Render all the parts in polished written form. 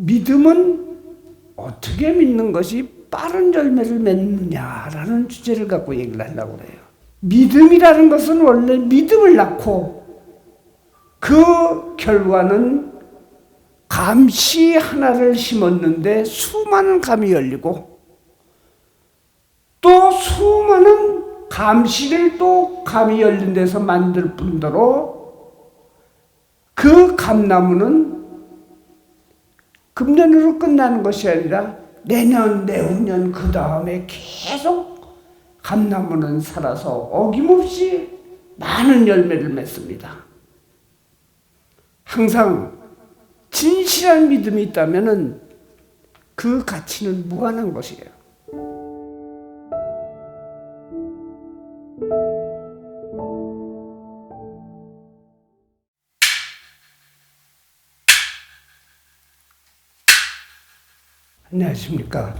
믿음은 어떻게 믿는 것이 빠른 열매를 맺느냐라는 주제를 갖고 얘기를 하려고 그래요. 믿음이라는 것은 원래 믿음을 낳고 그 결과는 감씨 하나를 심었는데 수많은 감이 열리고 또 수많은 감씨를 또 감이 열린 데서 만들 뿐더러 그 감나무는 금년으로 끝나는 것이 아니라 내년, 내후년 그 다음에 계속 감나무는 살아서 어김없이 많은 열매를 맺습니다. 항상 진실한 믿음이 있다면 그 가치는 무한한 것이에요. 안녕하십니까.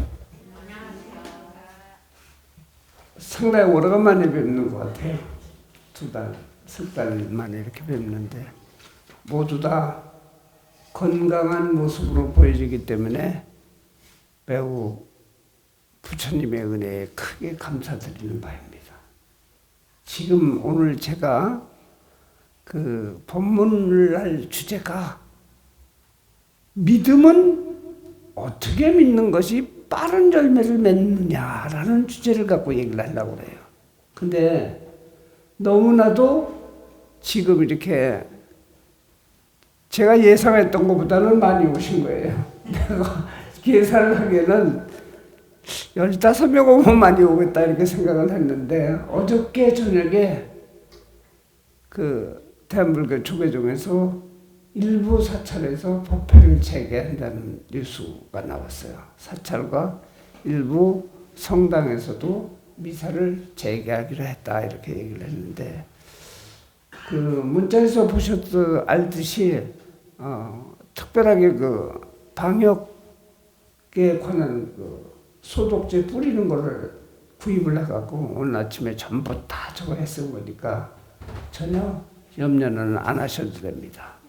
상당히 오래간만에 뵙는 것 같아요. 2달, 3달 만에 이렇게 뵙는데 모두 다 건강한 모습으로 보여지기 때문에 매우 부처님의 은혜에 크게 감사드리는 바입니다. 지금 오늘 제가 그 본문을 할 주제가 믿음은 어떻게 믿는 것이 빠른 열매를 맺느냐라는 주제를 갖고 얘기를 하려고 그래요. 근데 너무나도 지금 이렇게 제가 예상했던 것보다는 많이 오신 거예요. 내가 계산을 하기에는 15명 오면 많이 오겠다 이렇게 생각을 했는데 어저께 저녁에 그 대한불교 조계종에서 일부 사찰에서 법회를 재개한다는 뉴스가 나왔어요. 사찰과 일부 성당에서도 미사를 재개하기로 했다 이렇게 얘기를 했는데 그 문자에서 알듯이 특별하게 그 방역에 관한 그 소독제 뿌리는 거를 구입을 해갖고 오늘 아침에 전부 다 저거 했은 거니까 전혀 염려는 안 하셔도 됩니다.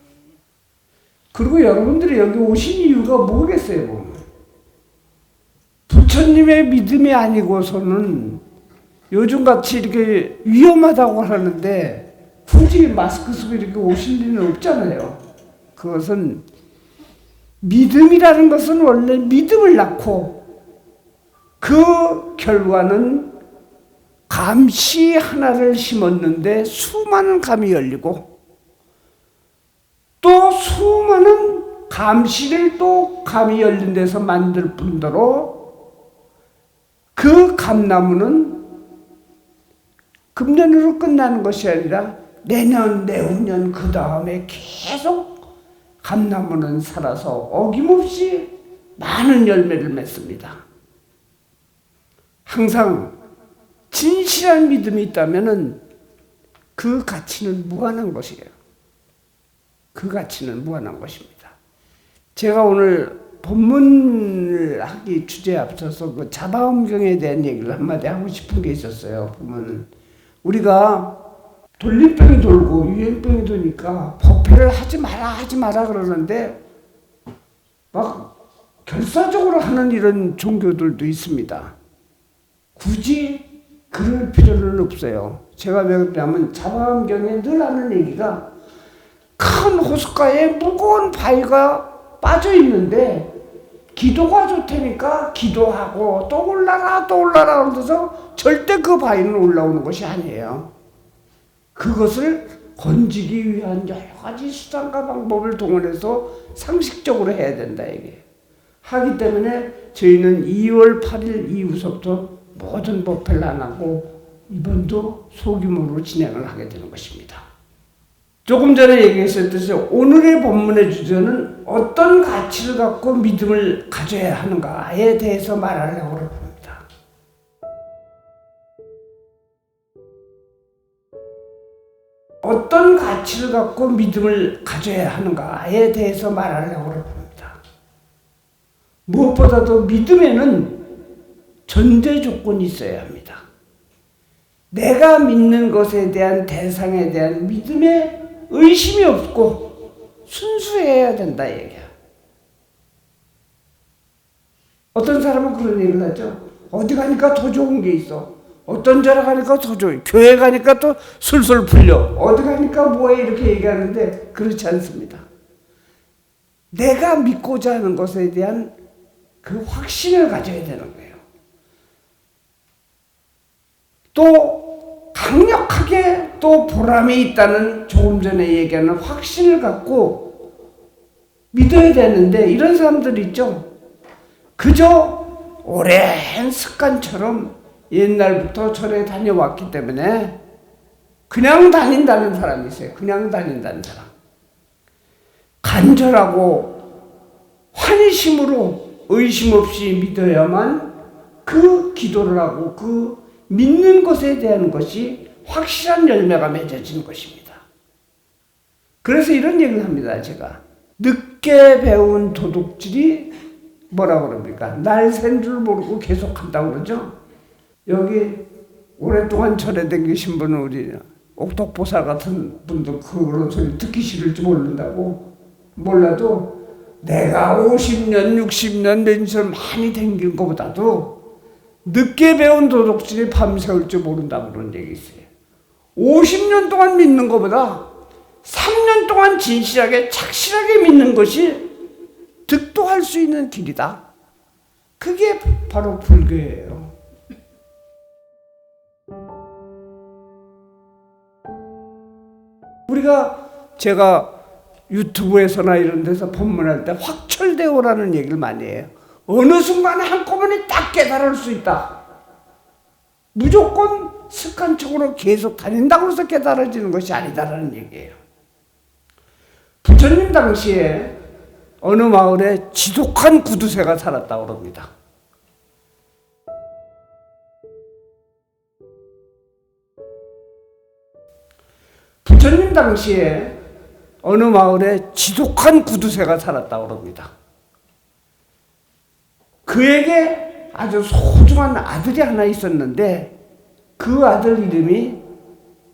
그리고 여러분들이 여기 오신 이유가 뭐겠어요, 보면. 부처님의 믿음이 아니고서는 요즘같이 이렇게 위험하다고 하는데 굳이 마스크 쓰고 이렇게 오실 일은 없잖아요. 그것은 믿음이라는 것은 원래 믿음을 낳고 그 결과는 감씨 하나를 심었는데 수많은 감이 열리고 또 수많은 감씨를 또 감이 열린 데서 만들 뿐더러 그 감나무는 금년으로 끝나는 것이 아니라 내년, 내후년 그 다음에 계속 감나무는 살아서 어김없이 많은 열매를 맺습니다. 항상 진실한 믿음이 있다면 그 가치는 무한한 것이에요. 그 가치는 무한한 것입니다. 제가 오늘 본문을 하기 주제에 앞서서 그 자바음경에 대한 얘기를 한마디 하고 싶은 게 있었어요. 보면 우리가 돌림병이 돌고 유행병이 도니까 법회를 하지 마라 그러는데 막 결사적으로 하는 이런 종교들도 있습니다. 굳이 그럴 필요는 없어요. 제가 왜 그러냐면 자바음경에 늘 하는 얘기가 큰 호숫가에 무거운 바위가 빠져 있는데 기도가 좋다니까 기도하고 또 올라라 그러면서 절대 그 바위는 올라오는 것이 아니에요. 그것을 건지기 위한 여러 가지 수단과 방법을 동원해서 상식적으로 해야 된다 이게. 하기 때문에 저희는 2월 8일 이후부터 모든 법회를 안 하고 이번도 소규모로 진행을 하게 되는 것입니다. 조금 전에 얘기했었듯이 오늘의 본문의 주제는 어떤 가치를 갖고 믿음을 가져야 하는가에 대해서 말하려고 합니다. 어떤 가치를 갖고 믿음을 가져야 하는가에 대해서 말하려고 합니다. 무엇보다도 믿음에는 전제 조건이 있어야 합니다. 내가 믿는 것에 대한 대상에 대한 믿음에 의심이 없고 순수해야 된다 얘기야. 어떤 사람은 그런 얘기를 하죠. 어디 가니까 더 좋은 게 있어. 어떤 자리 가니까 더 좋아. 교회 가니까 또 술술 풀려. 어디 가니까 뭐해 이렇게 얘기하는데 그렇지 않습니다. 내가 믿고자 하는 것에 대한 그 확신을 가져야 되는 거예요. 또 강력하게 또 보람이 있다는 조금 전에 얘기하는 확신을 갖고 믿어야 되는데 이런 사람들이 있죠. 그저 오랜 습관처럼 옛날부터 절에 다녀왔기 때문에 그냥 다닌다는 사람이 있어요. 그냥 다닌다는 사람. 간절하고 환심으로 의심 없이 믿어야만 그 기도를 하고 그 믿는 것에 대한 것이 확실한 열매가 맺어지는 것입니다. 그래서 이런 얘기를 합니다. 제가 늦게 배운 도둑질이 뭐라고 그럽니까? 날 샌 줄 모르고 계속한다고 그러죠. 여기 오랫동안 절에 다니신 분은 우리 옥독보살 같은 분도 그런 소리 듣기 싫을지 모른다고 몰라도 내가 50년 60년 렌즈를 많이 다닌 것보다도 늦게 배운 도둑질이 밤새울 줄 모른다고 그런 얘기 있어요. 50년 동안 믿는 것보다 3년 동안 진실하게 착실하게 믿는 것이 득도할 수 있는 길이다. 그게 바로 불교예요. 제가 유튜브에서나 이런 데서 법문할 때 확철대오라는 얘기를 많이 해요. 어느 순간에 한꺼번에 딱 깨달을 수 있다. 무조건 습관적으로 계속 다닌다고 해서 깨달아지는 것이 아니다라는 얘기예요. 부처님 당시에 어느 마을에 지독한 구두쇠가 살았다고 합니다. 부처님 당시에 어느 마을에 지독한 구두쇠가 살았다고 합니다. 그에게 아주 소중한 아들이 하나 있었는데 그 아들 이름이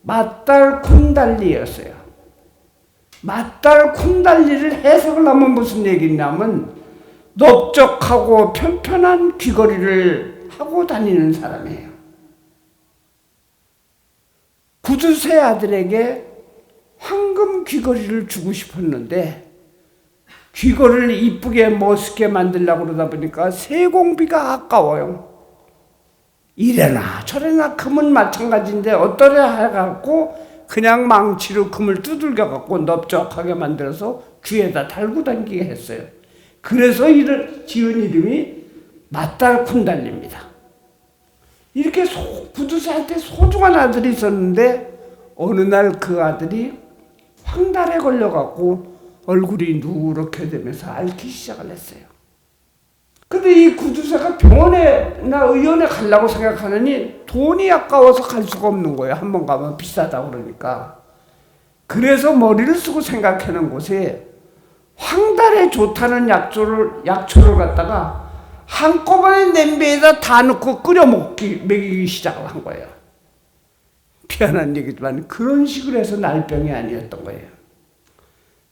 맏딸 쿤달리였어요. 맏딸 쿤달리를 해석을 하면 무슨 얘기냐면 넓적하고 편편한 귀걸이를 하고 다니는 사람이에요. 구두쇠 아들에게 황금 귀걸이를 주고 싶었는데 귀걸이를 이쁘게 멋있게 만들려고 그러다 보니까 세공비가 아까워요. 이래나 저래나 금은 마찬가지인데 어떠려 해갖고 그냥 망치로 금을 두들겨 갖고 넓적하게 만들어서 귀에다 달고 다니게 했어요. 그래서 지은 이름이 맏딸 쿤달리입니다. 이렇게 구두쇠한테 소중한 아들이 있었는데 어느 날 그 아들이 황달에 걸려갖고 얼굴이 누렇게 되면서 앓기 시작을 했어요. 근데 이 구두쇠가 병원에나 의원에 가려고 생각하느니 돈이 아까워서 갈 수가 없는 거예요. 한 번 가면 비싸다고 그러니까. 그래서 머리를 쓰고 생각하는 곳에 황달에 좋다는 약초를 갖다가 한꺼번에 냄비에다 다 넣고 먹이기 시작을 한 거예요. 미안한 얘기지만 그런 식으로 해서 날병이 아니었던 거예요.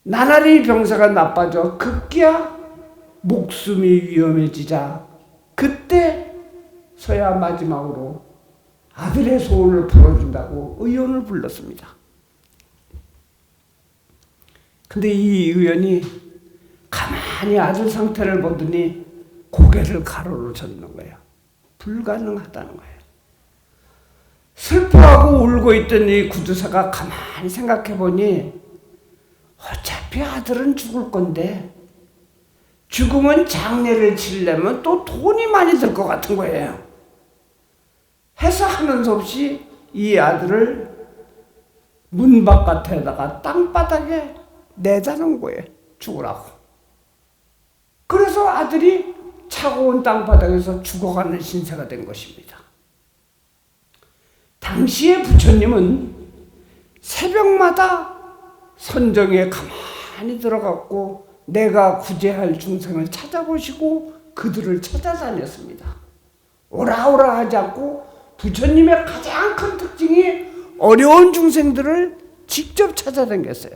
나날이 병세가 나빠져 급기야 목숨이 위험해지자 그때서야 마지막으로 아들의 소원을 풀어준다고 의원을 불렀습니다. 근데 이 의원이 가만히 아들 상태를 보더니 고개를 가로로 젓는 거예요. 불가능하다는 거예요. 슬퍼하고 울고 있던 이 구두쇠가 가만히 생각해보니 어차피 아들은 죽을 건데 죽으면 장례를 치려면 또 돈이 많이 들 것 같은 거예요. 해서 하는 수 없이 이 아들을 문 바깥에다가 땅바닥에 내다 놓은 거예요. 죽으라고. 그래서 아들이 차가운 땅바닥에서 죽어가는 신세가 된 것입니다. 당시에 부처님은 새벽마다 선정에 가만히 들어갔고 내가 구제할 중생을 찾아보시고 그들을 찾아다녔습니다. 오라오라 하지 않고 부처님의 가장 큰 특징이 어려운 중생들을 직접 찾아다녔어요.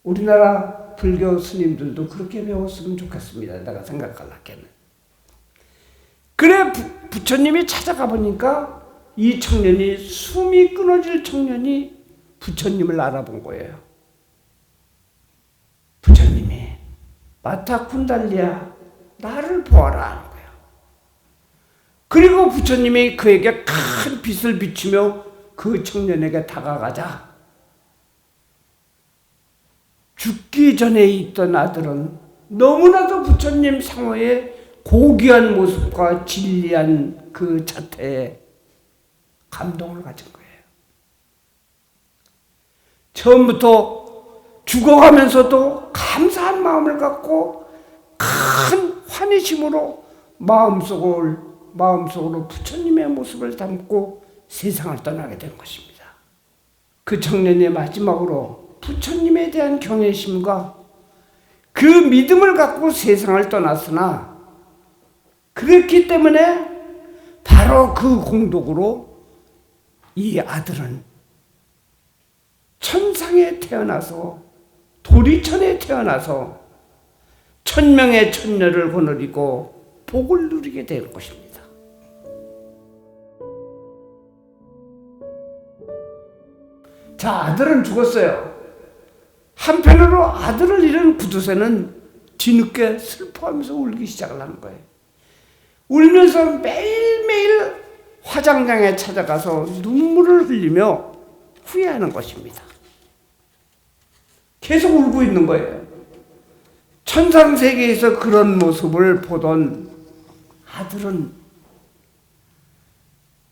우리나라 불교 스님들도 그렇게 배웠으면 좋겠습니다. 내가 생각할 때는. 그래 부처님이 찾아가 보니까 이 청년이, 숨이 끊어질 청년이 부처님을 알아본 거예요. 부처님이 마타 쿤달리야, 나를 보아라 하는 거예요. 그리고 부처님이 그에게 큰 빛을 비추며 그 청년에게 다가가자 죽기 전에 있던 아들은 너무나도 부처님 상호의 고귀한 모습과 진리한 그 자태에 감동을 가진 거예요. 처음부터 죽어가면서도 감사한 마음을 갖고 큰 환희심으로 마음속으로 부처님의 모습을 담고 세상을 떠나게 된 것입니다. 그 청년이 마지막으로 부처님에 대한 경외심과 그 믿음을 갖고 세상을 떠났으나, 그렇기 때문에 바로 그 공덕으로 이 아들은 천상에 태어나서, 도리천에 태어나서 천명의 천녀를 거느리고 복을 누리게 될 것입니다. 자, 아들은 죽었어요. 한편으로 아들을 잃은 구두쇠는 뒤늦게 슬퍼하면서 울기 시작을 하는 거예요. 울면서 매일매일 화장장에 찾아가서 눈물을 흘리며 후회하는 것입니다. 계속 울고 있는 거예요. 천상세계에서 그런 모습을 보던 아들은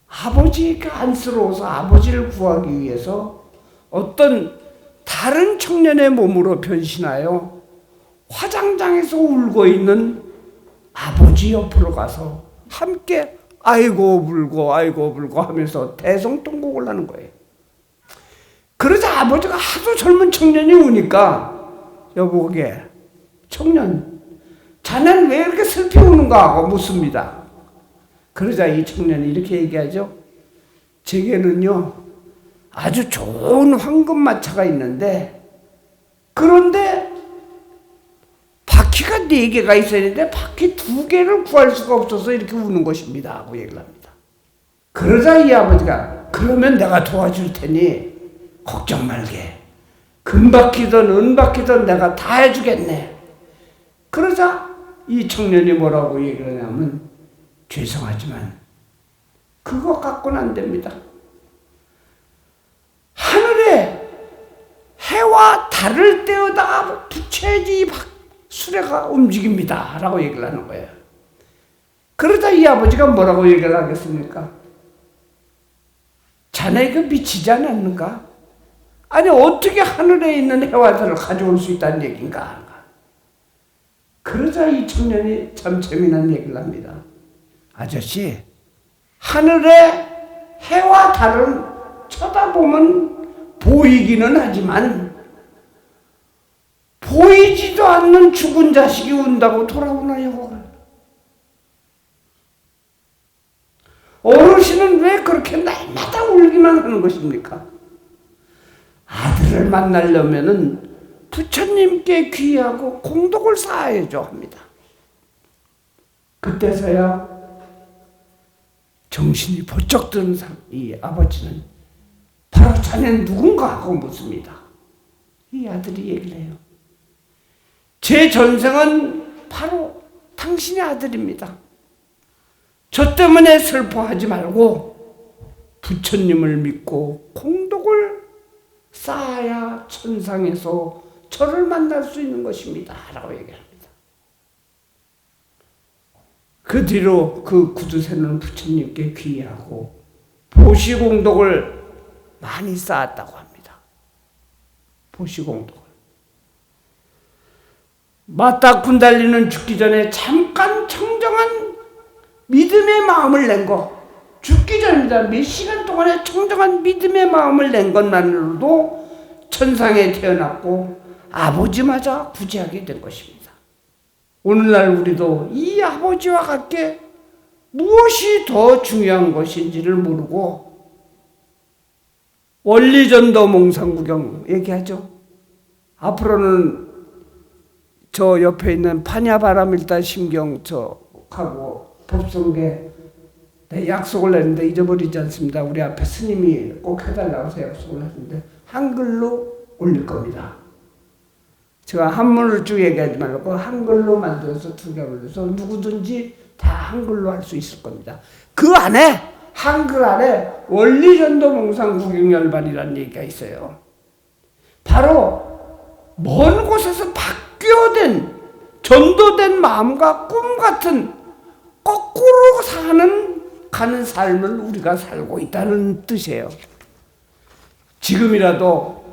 아버지가 안쓰러워서 아버지를 구하기 위해서 어떤 다른 청년의 몸으로 변신하여 화장장에서 울고 있는 아버지 옆으로 가서 함께 아이고 불고 하면서 대성통곡을 하는 거예요. 그러자 아버지가 하도 젊은 청년이 우니까, 여보게 청년, 자넨 왜 이렇게 슬피 우는가 하고 묻습니다. 그러자 이 청년이 이렇게 얘기하죠. 제게는요 아주 좋은 황금마차가 있는데, 그런데 바퀴가 4개가 있어야 되는데 바퀴 2개를 구할 수가 없어서 이렇게 우는 것입니다 하고 얘기를 합니다. 그러자 이 아버지가, 그러면 내가 도와줄 테니 걱정 말게, 금바퀴든 은바퀴든 내가 다 해주겠네. 그러자 이 청년이 뭐라고 얘기를 하냐면, 죄송하지만 그거 갖고는 안 됩니다. 하늘에 해와 달을 떼어다 붙여야지 수레가 움직입니다 라고 얘기를 하는 거예요. 그러자 이 아버지가 뭐라고 얘기를 하겠습니까? 자네 그 미치지 않았는가? 아니 어떻게 하늘에 있는 해와 달을 가져올 수 있다는 얘기인가? 그러자 이 청년이 참 재미난 얘기를 합니다. 아저씨, 하늘에 해와 달은 쳐다보면 보이기는 하지만 보이지도 않는 죽은 자식이 운다고 돌아오나요? 어르신은 왜 그렇게 날마다 울기만 하는 것입니까? 아들을 만나려면은 부처님께 귀하고 공덕을 쌓아야죠 합니다. 그때서야 정신이 번쩍 든 이 아버지는 바로 자네는 누군가 하고 묻습니다. 이 아들이 얘기를 해요. 제 전생은 바로 당신의 아들입니다. 저 때문에 슬퍼하지 말고 부처님을 믿고 공덕을 쌓아야 천상에서 저를 만날 수 있는 것입니다 라고 얘기합니다. 그 뒤로 그 구두쇠는 부처님께 귀하고 보시공덕을 많이 쌓았다고 합니다. 보시공덕을. 마타 쿤달리는 죽기 전에 잠깐 청정한 믿음의 마음을 낸 것, 죽기 전입니다. 몇 시간 동안에 청정한 믿음의 마음을 낸 것만으로도 천상에 태어났고 아버지마저 구제하게 된 것입니다. 오늘날 우리도 이 아버지와 같게 무엇이 더 중요한 것인지를 모르고 원리전도 몽상구경 얘기하죠. 앞으로는 저 옆에 있는 파냐바라밀다 심경 하고 법성계 내 약속을 했는데 잊어버리지 않습니다. 우리 앞에 스님이 꼭 해달라고 해서 약속을 했는데 한글로 올릴 겁니다. 제가 한문을 쭉 얘기하지 말고 한글로 만들어서 두 개 올려서 누구든지 다 한글로 할 수 있을 겁니다. 그 안에 한글 안에 원리전도 몽상구경열반이라는 얘기가 있어요. 바로 먼 곳에서 바뀌어된 전도된 마음과 꿈 같은 거꾸로 가는 삶을 우리가 살고 있다는 뜻이에요. 지금이라도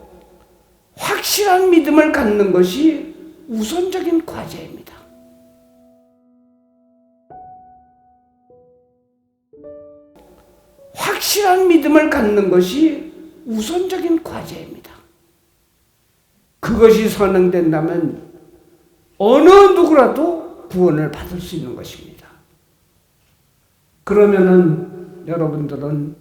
확실한 믿음을 갖는 것이 우선적인 과제입니다. 확실한 믿음을 갖는 것이 우선적인 과제입니다. 그것이 선행된다면 어느 누구라도 구원을 받을 수 있는 것입니다. 그러면은 여러분들은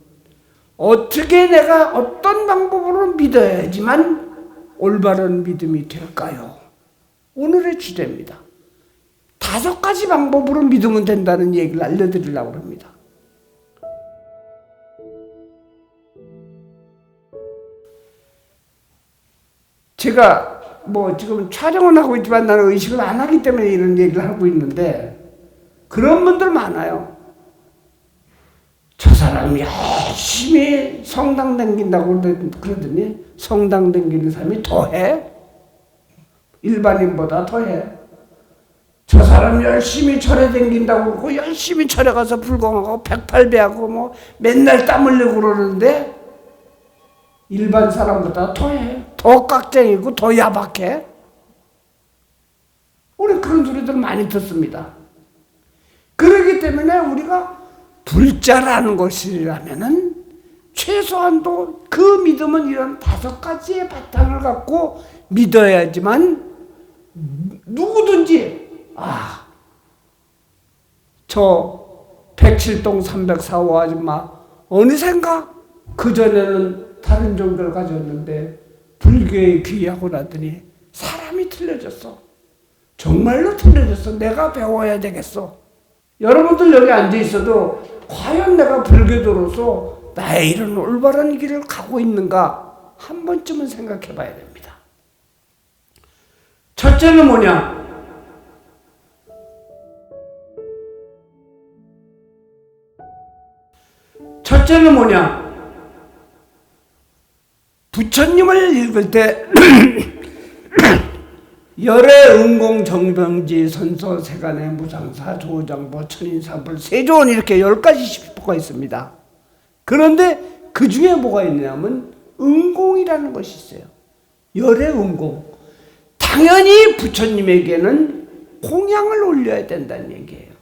어떻게 내가 어떤 방법으로 믿어야지만 올바른 믿음이 될까요? 오늘의 주제입니다. 5가지 방법으로 믿으면 된다는 얘기를 알려드리려고 합니다. 제가 지금 촬영은 하고 있지만 나는 의식을 안 하기 때문에 이런 얘기를 하고 있는데 그런 분들 많아요. 저 사람이 열심히 성당 다닌다고 그러더니 성당 다니는 사람이 더해? 일반인보다 더해? 저 사람 열심히 절에 다닌다고 그러고 열심히 절에 가서 불공하고 백팔배하고 맨날 땀 흘리고 그러는데 일반 사람보다 더해? 더 깍쟁이고 더 야박해? 우리 그런 소리들 많이 듣습니다. 그렇기 때문에 우리가 불자라는 것이라면은 최소한도 그 믿음은 이런 5가지의 바탕을 갖고 믿어야지만 누구든지 저 107동 304호 아줌마 어느샌가 그전에는 다른 종교를 가졌는데 불교에 귀하고 나더니 사람이 틀려졌어. 정말로 틀려졌어. 내가 배워야 되겠어. 여러분들 여기 앉아 있어도 과연 내가 불교도로서 나의 이런 올바른 길을 가고 있는가 한 번쯤은 생각해 봐야 됩니다. 첫째는 뭐냐? 부처님을 읽을 때 열애 응공 정병지 선서 세간의 무상사 조장보 천인사불 세조원 이렇게 10가지 시법가 있습니다. 그런데 그 중에 뭐가 있냐면 응공이라는 것이 있어요. 열애 응공. 당연히 부처님에게는 공양을 올려야 된다는 얘기예요.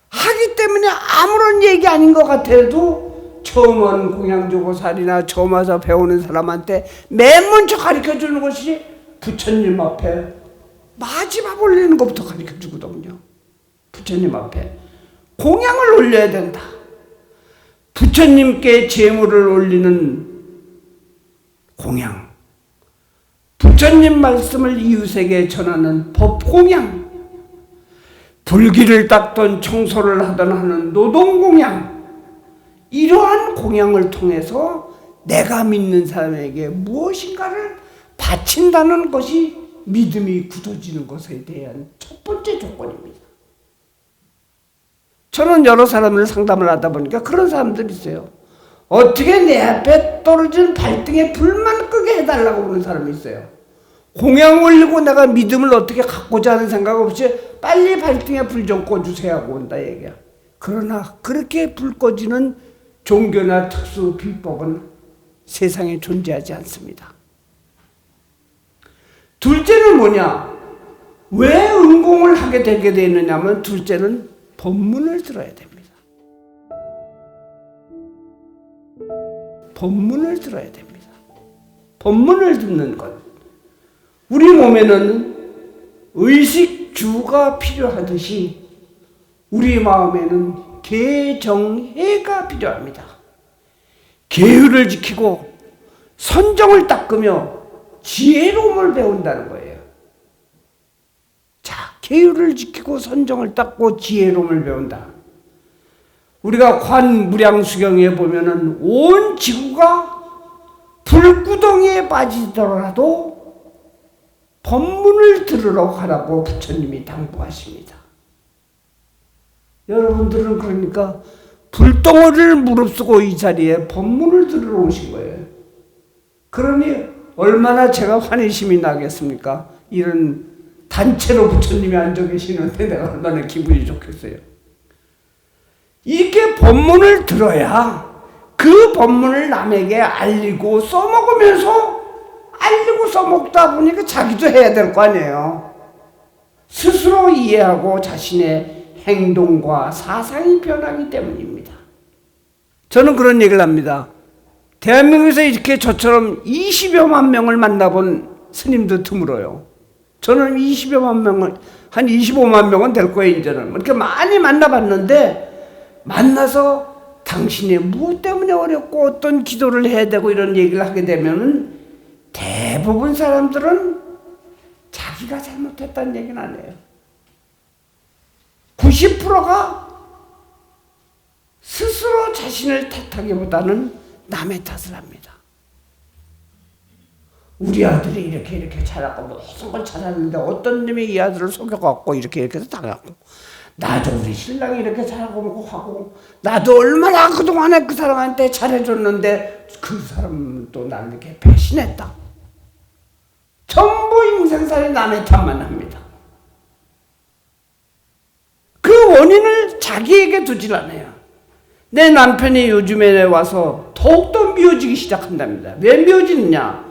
하기 때문에 아무런 얘기 아닌 것 같아도 처음 온 공양주보살이나 처음 와서 배우는 사람한테 맨 먼저 가르쳐주는 것이 부처님 앞에 마지막 올리는 것부터 가르쳐주거든요. 부처님 앞에 공양을 올려야 된다. 부처님께 제물을 올리는 공양, 부처님 말씀을 이웃에게 전하는 법공양, 불길을 닦던 청소를 하던 하는 노동공양, 이러한 공양을 통해서 내가 믿는 사람에게 무엇인가를 바친다는 것이 믿음이 굳어지는 것에 대한 첫 번째 조건입니다. 저는 여러 사람을 상담을 하다 보니까 그런 사람들이 있어요. 어떻게 내 앞에 떨어진 발등에 불만 끄게 해달라고 그러는 사람이 있어요. 공양 올리고 내가 믿음을 어떻게 갖고자 하는 생각 없이 빨리 발등에 불 좀 꺼주세요 하고 온다 얘기야. 그러나 그렇게 불 꺼지는 종교나 특수 비법은 세상에 존재하지 않습니다. 둘째는 뭐냐? 왜 응공을 하게 되게 되느냐면 둘째는 법문을 들어야 됩니다. 법문을 들어야 됩니다. 법문을 듣는 것. 우리 몸에는 의식주가 필요하듯이 우리 마음에는 개정해가 필요합니다. 계율을 지키고 선정을 닦으며 지혜로움을 배운다는 거예요. 자, 계율을 지키고 선정을 닦고 지혜로움을 배운다. 우리가 관무량수경에 보면은 온 지구가 불구덩이에 빠지더라도 법문을 들으러 가라고 부처님이 당부하십니다. 여러분들은 그러니까 불덩어리를 무릅쓰고 이 자리에 법문을 들으러 오신 거예요. 그러니 얼마나 제가 환희심이 나겠습니까? 이런 단체로 부처님이 앉아 계시는데 내가 얼마나 기분이 좋겠어요. 이렇게 법문을 들어야 그 법문을 남에게 알리고 써먹으면서 알리고 써먹다 보니까 자기도 해야 될 거 아니에요. 스스로 이해하고 자신의 행동과 사상이 변하기 때문입니다. 저는 그런 얘기를 합니다. 대한민국에서 이렇게 저처럼 20여만 명을 만나본 스님도 드물어요. 저는 20여만 명을, 한 25만 명은 될 거예요, 이제는. 이렇게 많이 만나봤는데, 만나서 당신이 무엇 때문에 어렵고 어떤 기도를 해야 되고 이런 얘기를 하게 되면은 대부분 사람들은 자기가 잘못했다는 얘기는 안 해요. 90%가 스스로 자신을 탓하기보다는 남의 탓을 합니다. 우리 아들이 이렇게 자라고 무슨 걸 잘하는데 어떤 놈이 이 아들을 속여갖고 이렇게 해서 당하고, 나도 우리 신랑이 이렇게 잘하고 하고, 나도 얼마나 그동안에 그 사람한테 잘해줬는데 그 사람은 또 나를 이렇게 배신했다. 전부 인생살이 남의 탓만 합니다. 그 원인을 자기에게 두질 않아요. 내 남편이 요즘에 와서 더욱더 미워지기 시작한답니다. 왜 미워지느냐?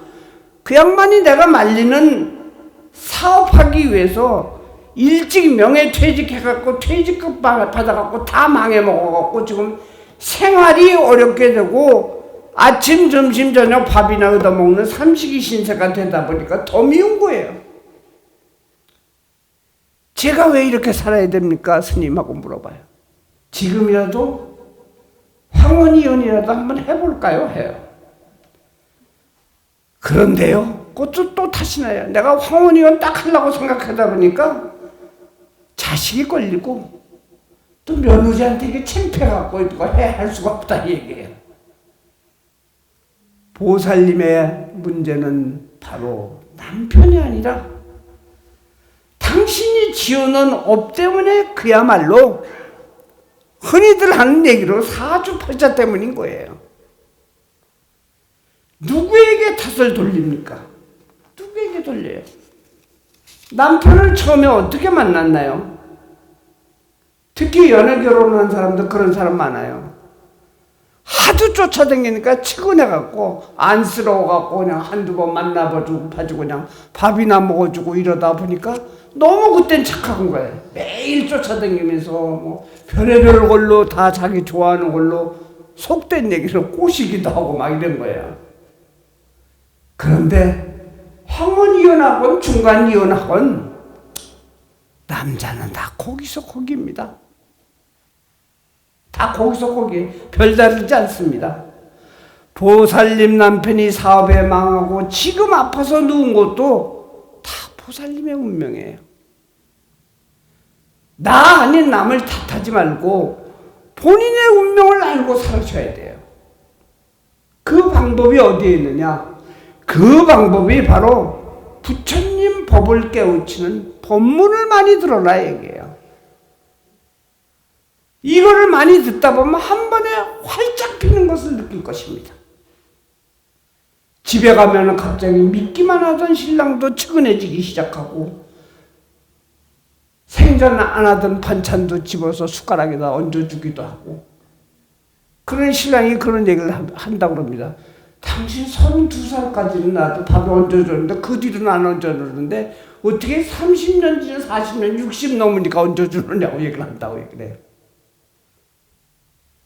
그 양반이 내가 말리는 사업하기 위해서 일찍 명예퇴직해갖고 퇴직금 받아갖고 다 망해먹어갖고 지금 생활이 어렵게 되고 아침, 점심, 저녁 밥이나 얻어먹는 삼식이 신세가 되다 보니까 더 미운 거예요. 제가 왜 이렇게 살아야 됩니까? 스님하고 물어봐요. 지금이라도 황혼이혼이라도 한번 해볼까요? 해요. 그런데요, 그것도 또 탓이 나요. 내가 황혼이혼 딱 하려고 생각하다 보니까 자식이 걸리고 또 며느리한테 이게 창피해갖고 이거 할 수가 없다 얘기해요. 보살님의 문제는 바로 남편이 아니라 당신이 지어놓은 업 때문에 그야말로 흔히들 하는 얘기로 사주팔자 때문인 거예요. 누구에게 탓을 돌립니까? 누구에게 돌려요? 남편을 처음에 어떻게 만났나요? 특히 연애 결혼한 사람들 그런 사람 많아요. 하도 쫓아다니니까 치근해갖고 안쓰러워갖고 그냥 한두 번 만나봐주고 그냥 밥이나 먹어주고 이러다 보니까 너무 그땐 착한 거예요. 매일 쫓아다니면서 뭐 별의별 걸로 다 자기 좋아하는 걸로 속된 얘기로 꼬시기도 하고 막 이런 거예요. 그런데 황혼이혼하건 중간이혼하건 남자는 다 거기서 거기입니다. 다 거기서 거기, 별다르지 않습니다. 보살님 남편이 사업에 망하고 지금 아파서 누운 것도 다 보살님의 운명이에요. 나 아닌 남을 탓하지 말고 본인의 운명을 알고 살아셔야 돼요. 그 방법이 어디에 있느냐? 그 방법이 바로 부처님 법을 깨우치는 법문을 많이 들어라 얘기해요. 이거를 많이 듣다 보면 한 번에 활짝 피는 것을 느낄 것입니다. 집에 가면 갑자기 믿기만 하던 신랑도 측은해지기 시작하고 생전 안 하던 반찬도 집어서 숟가락에다 얹어주기도 하고, 그런 신랑이 그런 얘기를 한다고 그럽니다. 당신 32살까지는 나도 밥을 얹어줬는데 그 뒤로는 안 얹어주는데 어떻게 30년 지나 40년 60 넘으니까 얹어주느냐고 얘기를 한다고 얘기를 해요.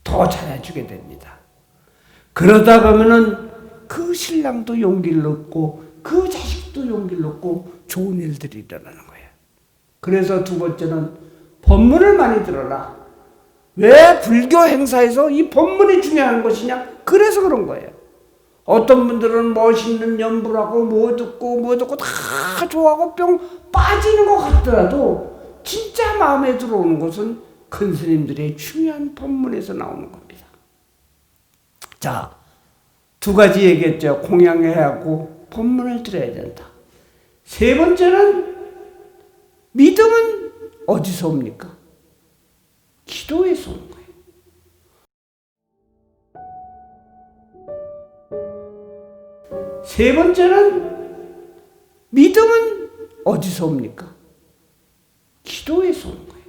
더 잘해주게 됩니다. 그러다 보면은 그 신랑도 용기를 얻고 그 자식도 용기를 얻고 좋은 일들이 일어나는 거예요. 그래서 두 번째는 법문을 많이 들어라. 왜 불교 행사에서 이 법문이 중요한 것이냐? 그래서 그런 거예요. 어떤 분들은 멋있는 연불하고 뭐 듣고 다 좋아하고 뿅 빠지는 것 같더라도 진짜 마음에 들어오는 것은 큰 스님들의 중요한 법문에서 나오는 겁니다. 자, 두 가지 얘기했죠. 공양해야 하고 법문을 들어야 된다. 세 번째는 믿음은 어디서 옵니까? 기도에서 오는 거예요. 세 번째는 믿음은 어디서 옵니까? 기도에서 오는 거예요.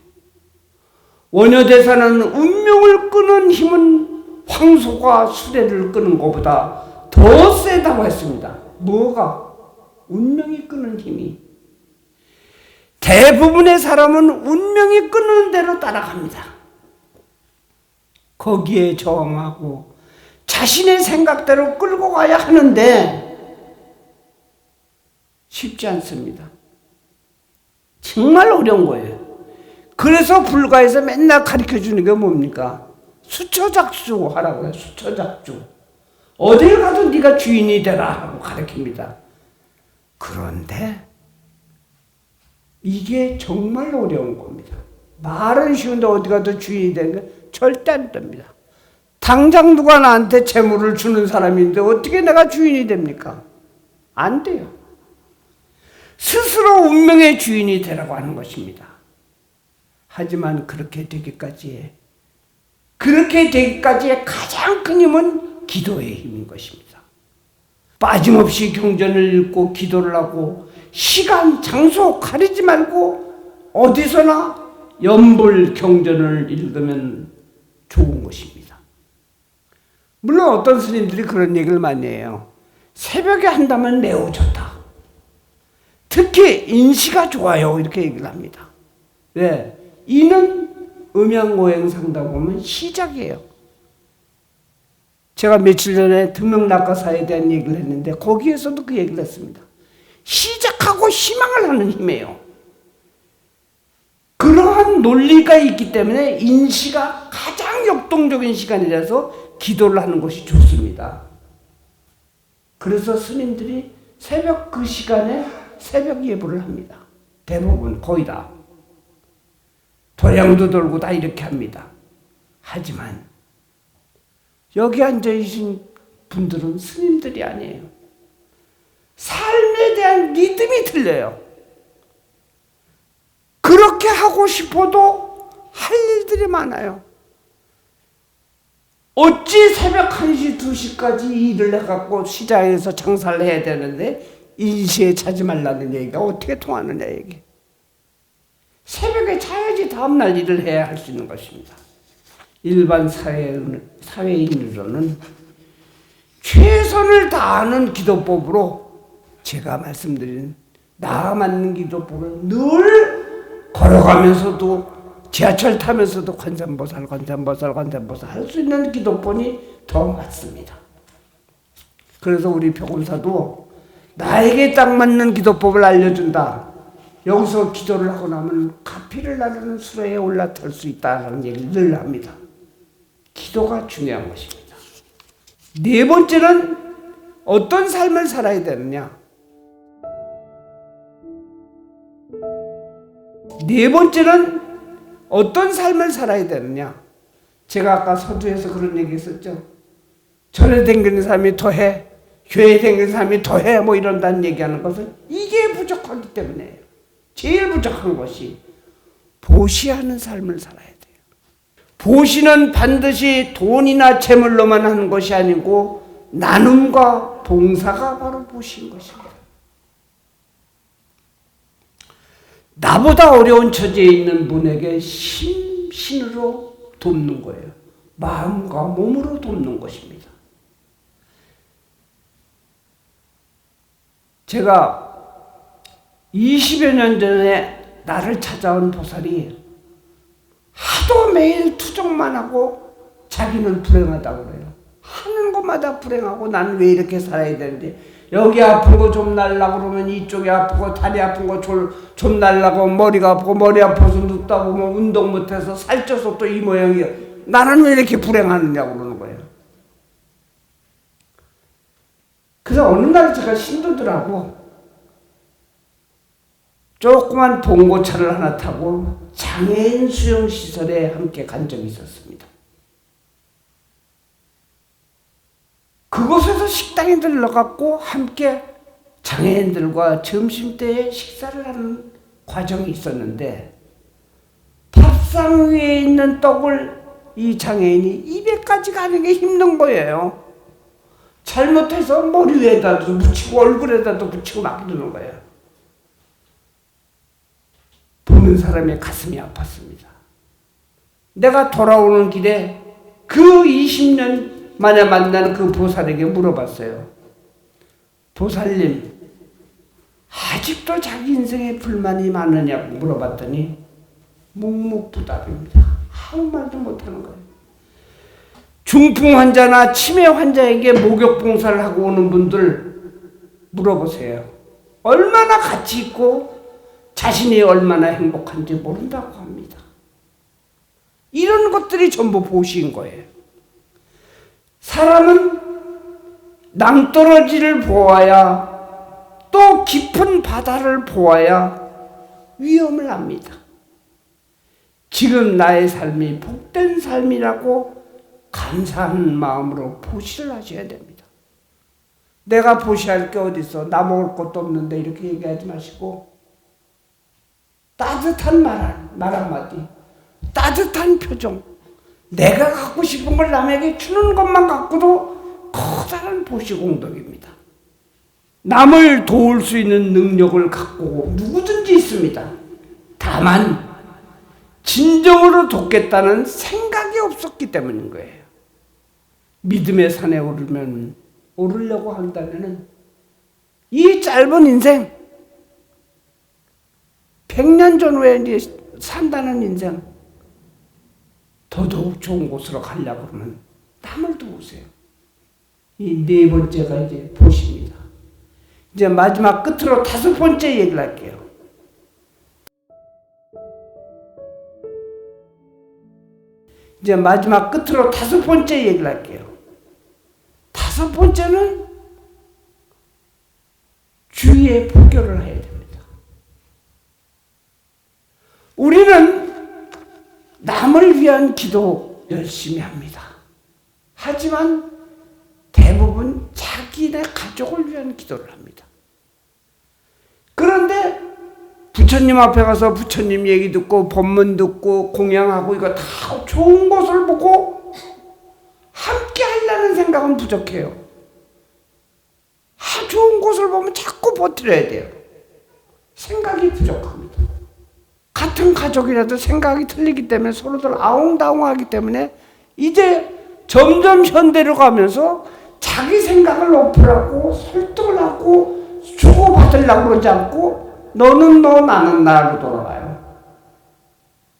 원효대사는 운명을 끄는 힘은 황소가 수레를 끄는 것보다 더 세다고 했습니다. 뭐가? 운명이 끄는 힘이. 대부분의 사람은 운명이 끄는 대로 따라갑니다. 거기에 저항하고 자신의 생각대로 끌고 가야 하는데 쉽지 않습니다. 정말 어려운 거예요. 그래서 불가에서 맨날 가르쳐주는 게 뭡니까? 수처작주 하라고 해요. 수처작주. 어딜 가도 네가 주인이 되라 하고 가르칩니다. 그런데 이게 정말 어려운 겁니다. 말은 쉬운데 어디 가도 주인이 되는 게 절대 안 됩니다. 당장 누가 나한테 재물을 주는 사람인데 어떻게 내가 주인이 됩니까? 안 돼요. 스스로 운명의 주인이 되라고 하는 것입니다. 하지만 그렇게 되기까지의 가장 큰 힘은 기도의 힘인 것입니다. 빠짐없이 경전을 읽고 기도를 하고 시간, 장소 가리지 말고 어디서나 연불 경전을 읽으면 좋은 것입니다. 물론 어떤 스님들이 그런 얘기를 많이 해요. 새벽에 한다면 매우 좋다. 특히 인시가 좋아요. 이렇게 얘기를 합니다. 왜? 이는 음양오행상다 보면 시작이에요. 제가 며칠 전에 등명낙하사에 대한 얘기를 했는데 거기에서도 그 얘기를 했습니다. 시작하고 희망을 하는 힘이에요. 그러한 논리가 있기 때문에 인시가 가장 역동적인 시간이라서 기도를 하는 것이 좋습니다. 그래서 스님들이 새벽 그 시간에 새벽 예불을 합니다. 대부분 거의 다. 도량도 돌고 다 이렇게 합니다. 하지만 여기 앉아계신 분들은 스님들이 아니에요. 삶에 대한 리듬이 틀려요. 그렇게 하고 싶어도 할 일들이 많아요. 어찌 새벽 1시, 2시까지 일을 해갖고 시장에서 장사를 해야 되는데 인시에 자지 말라는 얘기가 어떻게 통하느냐 얘기. 새벽에 자야지 다음날 일을 해야 할 수 있는 것입니다. 일반 사회인으로는 최선을 다하는 기도법으로 제가 말씀드린 나 맞는 기도법은 늘 걸어가면서도 지하철 타면서도 관세음보살 할 수 있는 기도법이 더 맞습니다. 그래서 우리 표본사도 나에게 딱 맞는 기도법을 알려준다. 여기서 기도를 하고 나면 가피를 나르는 수레에 올라탈 수 있다는 얘기를 늘 합니다. 기도가 중요한 것입니다. 네 번째는 어떤 삶을 살아야 되느냐? 네 번째는 어떤 삶을 살아야 되느냐? 제가 아까 서두에서 그런 얘기 했었죠. 절에 댕기는 사람이 더해, 교회에 댕기는 사람이 더해, 뭐 이런다는 얘기하는 것은 이게 부족하기 때문에요. 제일 부족한 것이 보시하는 삶을 살아야 돼요. 보시는 반드시 돈이나 재물로만 하는 것이 아니고 나눔과 봉사가 바로 보시인 것입니다. 나보다 어려운 처지에 있는 분에게 심신으로 돕는 거예요. 마음과 몸으로 돕는 것입니다. 제가 20여 년 전에 나를 찾아온 보살이 하도 매일 투정만 하고 자기는 불행하다고 그래요. 하는 것마다 불행하고 나는 왜 이렇게 살아야 되는지, 여기 아픈 거 좀 날라고 그러면 이쪽이 아프고, 다리 아픈 거 좀 날라고, 머리가 아프고, 머리 아파서 눕다고, 뭐 운동 못해서 살쪄서 또 이 모양이야. 나는 왜 이렇게 불행하느냐고 그러는 거예요. 그래서 어느 날 제가 신도들하고 조그만 봉고차를 하나 타고 장애인 수용시설에 함께 간 적이 있었습니다. 그곳에서 식당에 들러갔고 함께 장애인들과 점심때에 식사를 하는 과정이 있었는데, 밥상 위에 있는 떡을 이 장애인이 입에까지 가는 게 힘든 거예요. 잘못해서 머리 위에다도 붙이고 얼굴에다도 붙이고 막 이러는 거예요. 보는 사람의 가슴이 아팠습니다. 내가 돌아오는 길에 그 20년 만에 만난 그 보살에게 물어봤어요. 보살님, 아직도 자기 인생에 불만이 많으냐고 물어봤더니 묵묵부답입니다. 아무 말도 못하는 거예요. 중풍 환자나 치매 환자에게 목욕 봉사를 하고 오는 분들 물어보세요. 얼마나 가치 있고 자신이 얼마나 행복한지 모른다고 합니다. 이런 것들이 전부 보시인 거예요. 사람은 낭떠러지를 보아야, 또 깊은 바다를 보아야 위험을 압니다. 지금 나의 삶이 복된 삶이라고 감사하는 마음으로 보시를 하셔야 됩니다. 내가 보시할 게 어디 있어? 나 먹을 것도 없는데 이렇게 얘기하지 마시고, 따뜻한 말 한마디, 따뜻한 표정, 내가 갖고 싶은 걸 남에게 주는 것만 갖고도 커다란 보시공덕입니다. 남을 도울 수 있는 능력을 갖고 누구든지 있습니다. 다만 진정으로 돕겠다는 생각이 없었기 때문인 거예요. 믿음의 산에 오르려고 한다면 이 짧은 인생, 100년 전후에 이제 산다는 인생, 더더욱 좋은 곳으로 가려고 그러면 남을 도우세요. 이 네 번째가 이제 보십니다. 이제 마지막 끝으로 5번째 얘기를 할게요. 이제 마지막 끝으로 5번째 얘기를 할게요. 5번째는 주위에 포교를 해야 됩니다. 우리는 남을 위한 기도 열심히 합니다. 하지만 대부분 자기네 가족을 위한 기도를 합니다. 그런데 부처님 앞에 가서 부처님 얘기 듣고 법문 듣고 공양하고 이거 다 좋은 것을 보고 함께 하려는 생각은 부족해요. 좋은 것을 보면 자꾸 버텨야 돼요. 생각이 부족합니다. 같은 가족이라도 생각이 틀리기 때문에 서로들 아웅다웅하기 때문에 이제 점점 현대로 가면서 자기 생각을 어플하고 설득을 하고 주고받으려고 그러지 않고 너는 너 나는 나로 돌아가요.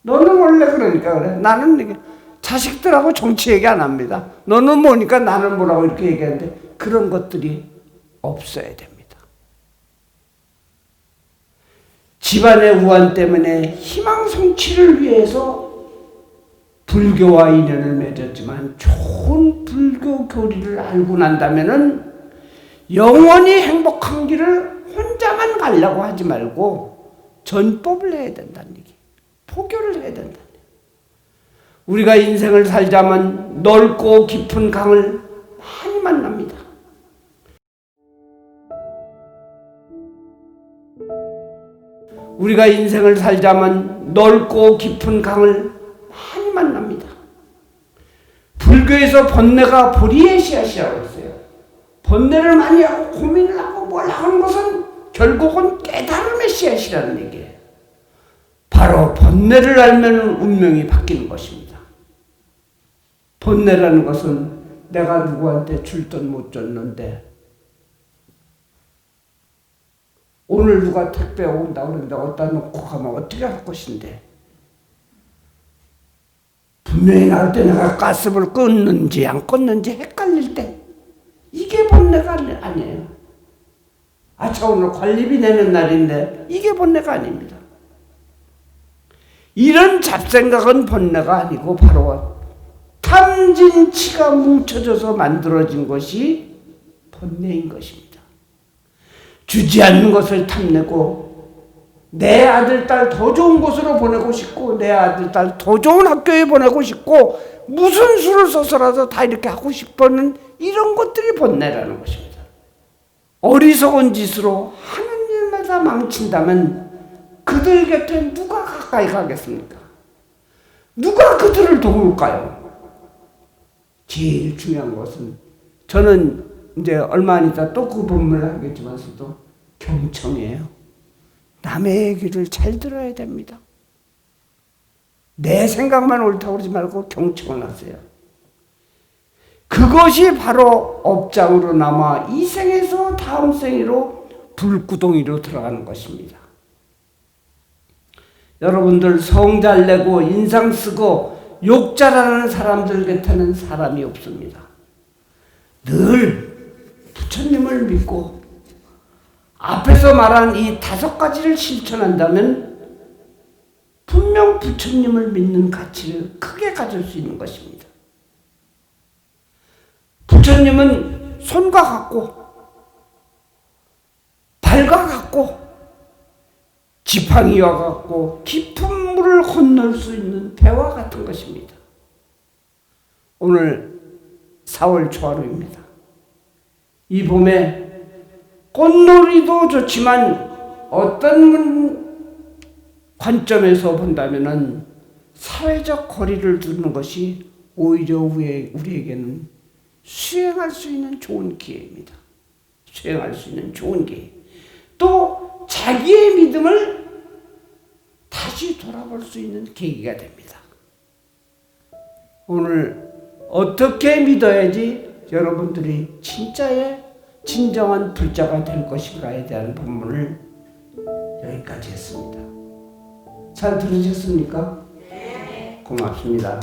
너는 원래 그러니까 그래. 나는 이게 자식들하고 정치 얘기 안 합니다. 너는 뭐니까 나는 뭐라고 이렇게 얘기하는데 그런 것들이 없어야 됩니다. 집안의 우환 때문에 희망 성취를 위해서 불교와 인연을 맺었지만 좋은 불교 교리를 알고 난다면은 영원히 행복한 길을 혼자만 가려고 하지 말고 전법을 해야 된다는 얘기, 포교를 해야 된다는 얘기. 우리가 인생을 살자면 넓고 깊은 강을 많이 만납니다. 우리가 인생을 살자면 넓고 깊은 강을 많이 만납니다. 불교에서 번뇌가 보리의 씨앗이라고 했어요. 번뇌를 많이 하고 고민을 하고 뭘 하는 것은 결국은 깨달음의 씨앗이라는 얘기예요. 바로 번뇌를 알면 운명이 바뀌는 것입니다. 번뇌라는 것은 내가 누구한테 줄 돈 못 줬는데 오늘 누가 택배 온다 그러는데 어디다 놓고 가면 어떻게 할 것인데 분명히 나올 때 내가 가스불 껐는지 안 껐는지 헷갈릴 때 이게 번뇌가 아니에요. 아차 오늘 관리비 내는 날인데 이게 번뇌가 아닙니다. 이런 잡생각은 번뇌가 아니고 바로 탐진치가 뭉쳐져서 만들어진 것이 번뇌인 것입니다. 주지 않는 것을 탐내고 내 아들, 딸 더 좋은 곳으로 보내고 싶고, 내 아들, 딸 더 좋은 학교에 보내고 싶고, 무슨 수를 써서라도 다 이렇게 하고 싶어는 이런 것들이 번뇌라는 것입니다. 어리석은 짓으로 하느님을 다 망친다면 그들 곁에 누가 가까이 가겠습니까? 누가 그들을 도울까요? 제일 중요한 것은, 저는 이제 얼마 안 있다 또 그 본문을 하겠지만서도 경청이에요. 남의 얘기를 잘 들어야 됩니다. 내 생각만 옳다고 그러지 말고 경청을 하세요. 그것이 바로 업장으로 남아 이 생에서 다음 생으로 불구덩이로 들어가는 것입니다. 여러분들 성 잘 내고 인상 쓰고 욕 잘하는 사람들 곁에는 사람이 없습니다. 늘 부처님을 믿고 앞에서 말한 이 5가지를 실천한다면 분명 부처님을 믿는 가치를 크게 가질 수 있는 것입니다. 부처님은 손과 같고 발과 같고 지팡이와 같고 깊은 물을 건널 수 있는 배와 같은 것입니다. 오늘 4월 초하루입니다. 이 봄에 꽃놀이도 좋지만 어떤 관점에서 본다면은 사회적 거리를 두는 것이 오히려 우리에게는 수행할 수 있는 좋은 기회입니다. 수행할 수 있는 좋은 기회. 또 자기의 믿음을 다시 돌아볼 수 있는 계기가 됩니다. 오늘 어떻게 믿어야지 여러분들이 진정한 불자가 될 것인가에 대한 본문을 여기까지 했습니다. 잘 들으셨습니까? 네. 고맙습니다.